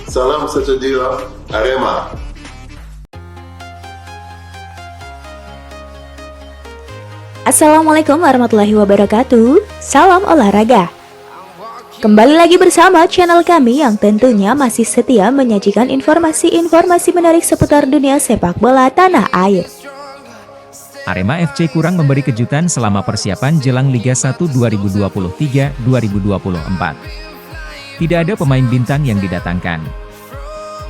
Salam sejahtera, Arema. Assalamualaikum warahmatullahi wabarakatuh. Salam olahraga. Kembali lagi bersama channel kami yang tentunya masih setia menyajikan informasi-informasi menarik seputar dunia sepak bola tanah air. Arema FC kurang memberi kejutan selama persiapan jelang Liga 1 2023-2024. Tidak ada pemain bintang yang didatangkan.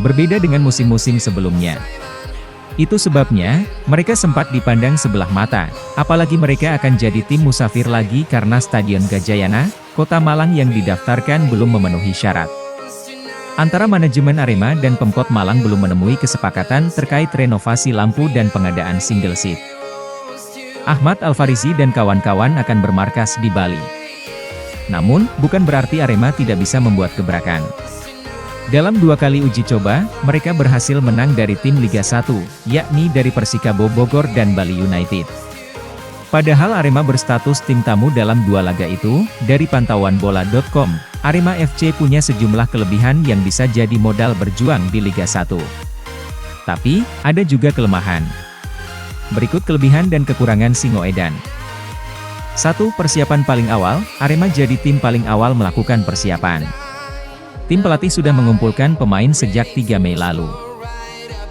Berbeda dengan musim-musim sebelumnya. Itu sebabnya, mereka sempat dipandang sebelah mata, apalagi mereka akan jadi tim musafir lagi karena Stadion Gajayana, Kota Malang yang didaftarkan belum memenuhi syarat. Antara manajemen Arema dan Pemkot Malang belum menemui kesepakatan terkait renovasi lampu dan pengadaan single seat. Ahmad Al-Farizi dan kawan-kawan akan bermarkas di Bali. Namun, bukan berarti Arema tidak bisa membuat gebrakan. Dalam 2 kali uji coba, mereka berhasil menang dari tim Liga 1, yakni dari Persikabo Bogor dan Bali United. Padahal Arema berstatus tim tamu dalam 2 laga itu, dari pantauan bola.com, Arema FC punya sejumlah kelebihan yang bisa jadi modal berjuang di Liga 1. Tapi, ada juga kelemahan. Berikut kelebihan dan kekurangan Singoedan. 1. Persiapan paling awal, Arema jadi tim paling awal melakukan persiapan. Tim pelatih sudah mengumpulkan pemain sejak 3 Mei lalu.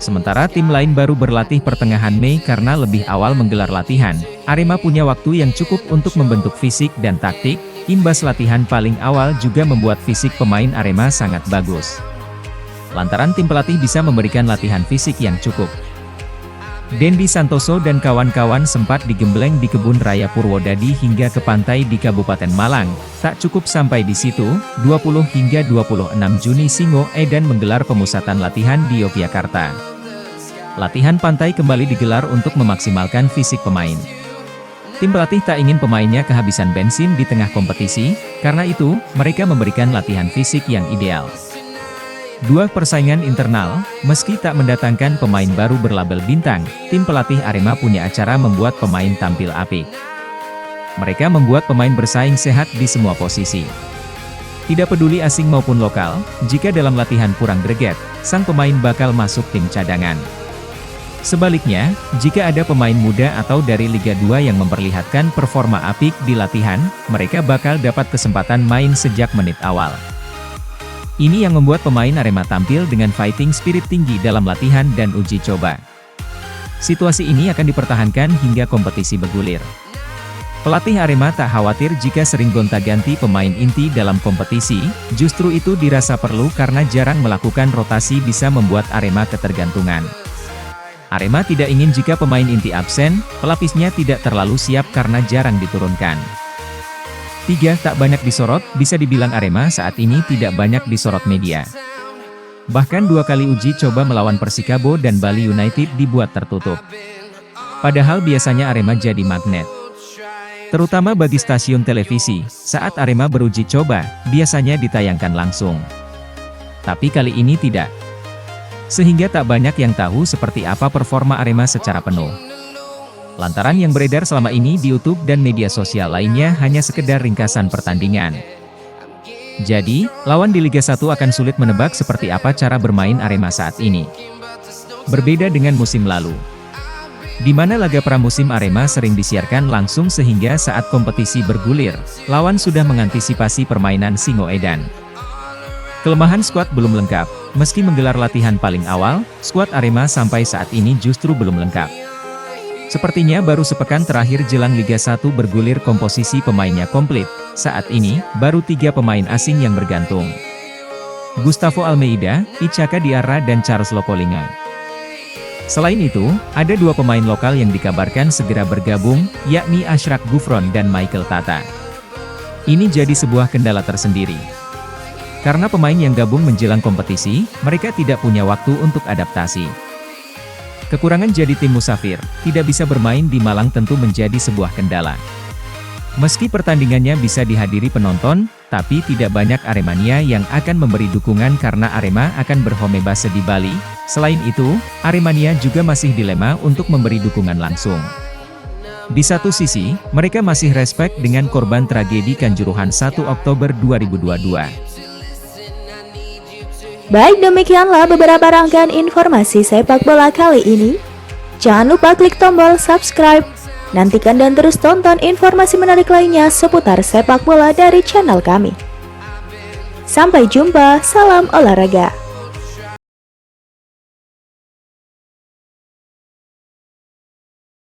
Sementara tim lain baru berlatih pertengahan Mei karena lebih awal menggelar latihan. Arema punya waktu yang cukup untuk membentuk fisik dan taktik. Imbas latihan paling awal juga membuat fisik pemain Arema sangat bagus. Lantaran tim pelatih bisa memberikan latihan fisik yang cukup. Dendi Santoso dan kawan-kawan sempat digembleng di Kebun Raya Purwodadi hingga ke pantai di Kabupaten Malang. Tak cukup sampai di situ, 20 hingga 26 Juni Singoedan menggelar pemusatan latihan di Yogyakarta. Latihan pantai kembali digelar untuk memaksimalkan fisik pemain. Tim pelatih tak ingin pemainnya kehabisan bensin di tengah kompetisi, karena itu, mereka memberikan latihan fisik yang ideal. 2. Persaingan internal, meski tak mendatangkan pemain baru berlabel bintang, tim pelatih Arema punya acara membuat pemain tampil apik. Mereka membuat pemain bersaing sehat di semua posisi. Tidak peduli asing maupun lokal, jika dalam latihan kurang greget, sang pemain bakal masuk tim cadangan. Sebaliknya, jika ada pemain muda atau dari Liga 2 yang memperlihatkan performa apik di latihan, mereka bakal dapat kesempatan main sejak menit awal. Ini yang membuat pemain Arema tampil dengan fighting spirit tinggi dalam latihan dan uji coba. Situasi ini akan dipertahankan hingga kompetisi bergulir. Pelatih Arema tak khawatir jika sering gonta-ganti pemain inti dalam kompetisi, justru itu dirasa perlu karena jarang melakukan rotasi bisa membuat Arema ketergantungan. Arema tidak ingin jika pemain inti absen, pelapisnya tidak terlalu siap karena jarang diturunkan. 3. Tak banyak disorot, bisa dibilang Arema saat ini tidak banyak disorot media. Bahkan 2 kali uji coba melawan Persikabo dan Bali United dibuat tertutup. Padahal biasanya Arema jadi magnet. Terutama bagi stasiun televisi, saat Arema beruji coba, biasanya ditayangkan langsung. Tapi kali ini tidak. Sehingga tak banyak yang tahu seperti apa performa Arema secara penuh. Lantaran yang beredar selama ini di YouTube dan media sosial lainnya hanya sekedar ringkasan pertandingan. Jadi, lawan di Liga 1 akan sulit menebak seperti apa cara bermain Arema saat ini. Berbeda dengan musim lalu, di mana laga pramusim Arema sering disiarkan langsung sehingga saat kompetisi bergulir, lawan sudah mengantisipasi permainan Singoedan. Kelemahan skuad belum lengkap, meski menggelar latihan paling awal, skuad Arema sampai saat ini justru belum lengkap. Sepertinya baru sepekan terakhir jelang Liga 1 bergulir komposisi pemainnya komplit, saat ini, baru 3 pemain asing yang bergantung. Gustavo Almeida, Ichaka Diarra dan Charles Lokolinga. Selain itu, ada 2 pemain lokal yang dikabarkan segera bergabung, yakni Ashraf Gufron dan Michael Tata. Ini jadi sebuah kendala tersendiri. Karena pemain yang gabung menjelang kompetisi, mereka tidak punya waktu untuk adaptasi. Kekurangan jadi tim musafir, tidak bisa bermain di Malang tentu menjadi sebuah kendala. Meski pertandingannya bisa dihadiri penonton, tapi tidak banyak Aremania yang akan memberi dukungan karena Arema akan berhome base di Bali. Selain itu, Aremania juga masih dilema untuk memberi dukungan langsung. Di satu sisi, mereka masih respek dengan korban tragedi Kanjuruhan 1 Oktober 2022. Baik, demikianlah beberapa rangkaian informasi sepak bola kali ini. Jangan lupa klik tombol subscribe. Nantikan dan terus tonton informasi menarik lainnya seputar sepak bola dari channel kami. Sampai jumpa, salam olahraga.